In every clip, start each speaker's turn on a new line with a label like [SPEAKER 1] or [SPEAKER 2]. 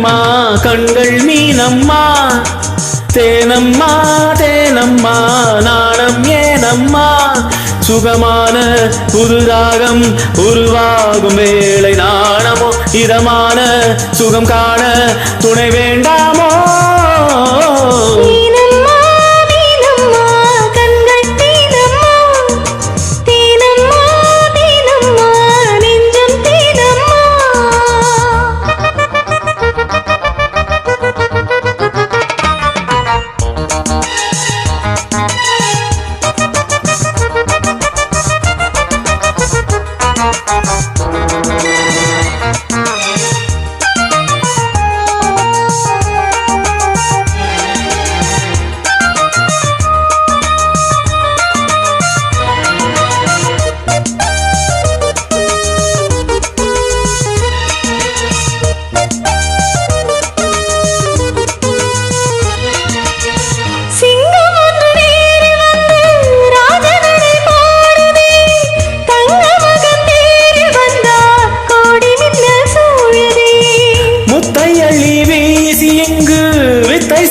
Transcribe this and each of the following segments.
[SPEAKER 1] மீனம்மா கண்கள் மீனம்மா தேனம்மா தேனம்மா நாணம் ஏனம்மா சுகமான புது ராகம் உருவாகும் வேளை நாணமோ இதமான சுகம் காண துணை வேண்டாமோ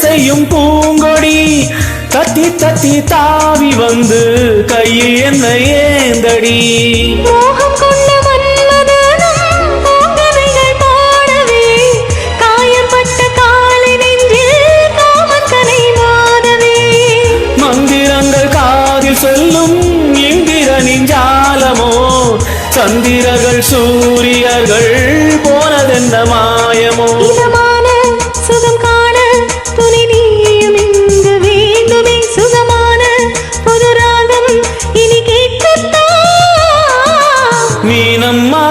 [SPEAKER 1] செய்யும் பூங்கொடி தத்தி தத்தி தாவி வந்து கையில் என்ன ஏந்தடி
[SPEAKER 2] மோகம் கொண்ட மன்மதனும் பூங்கதைகள் பாடவே காயப்பட்ட காலை நெஞ்சில் காமக்கனை மாதவே
[SPEAKER 1] மந்திரங்கள் காதில் சொல்லும் இந்திரனின் ஜாலமோ சந்திரர்கள் சூரியர்கள் போனதென்ன மாயமோ
[SPEAKER 2] சுகம் காண துணை நீயும் இங்கு வேண்டுமே சுகமான புது ராகம் இனி கேட்கத்தான்
[SPEAKER 1] மீனம்மா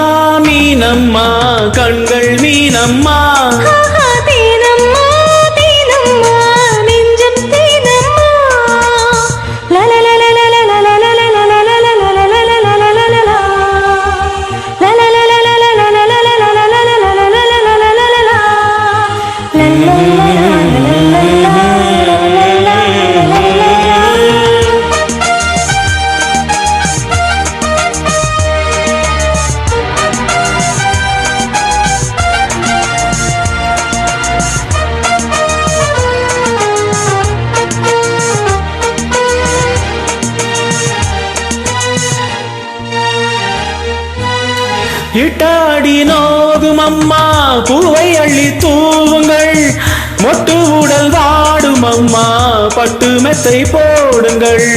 [SPEAKER 1] மீனம்மா கண்கள் மீனம்மா
[SPEAKER 2] தேனம்மா தேனம்மா நெஞ்சம் தேனம்மா
[SPEAKER 1] இட்டாடி நோகும் அம்மா பூவை அள்ளி தூவுங்கள் மொட்டு உடல் வாடும் அம்மா பட்டு மெத்தை போடுங்கள்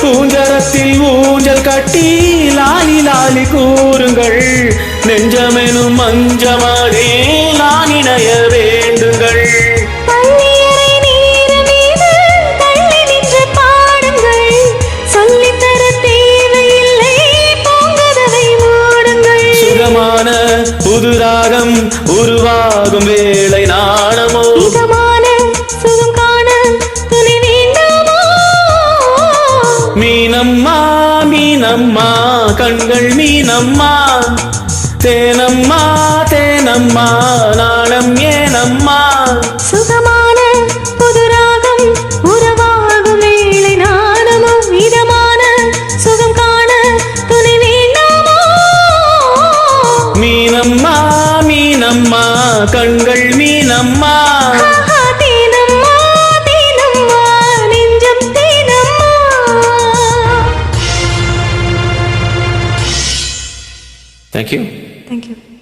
[SPEAKER 1] பூஞ்சரத்தில் ஊஞ்சல் கட்டி லாலி லாலி கூறுங்கள் நெஞ்சமெனும் மஞ்சமாகி நான் இணைய வேண்டுங்கள் சுகமான புது ராகம் உருவாகும் வேளை நாணமோ
[SPEAKER 2] சுகம் காண துணை வேண்டாமோ
[SPEAKER 1] மீனம்மா மீனம்மா கண்கள் மீனம்மா தேனம்மா தேனம்மா நாணம் ஏனம்மா
[SPEAKER 2] சுகமான புது ராகம் உருவாகும் வேளை நாணமோ இதமான சுகம் காண துணை வேண்டாமோ
[SPEAKER 1] மீனம்மா மீனம்மா கண்கள் மீனம்மா
[SPEAKER 2] தேனம்மா தேனம்மா நெஞ்சம் தேனம்மா.
[SPEAKER 1] Thank you.
[SPEAKER 2] Thank you.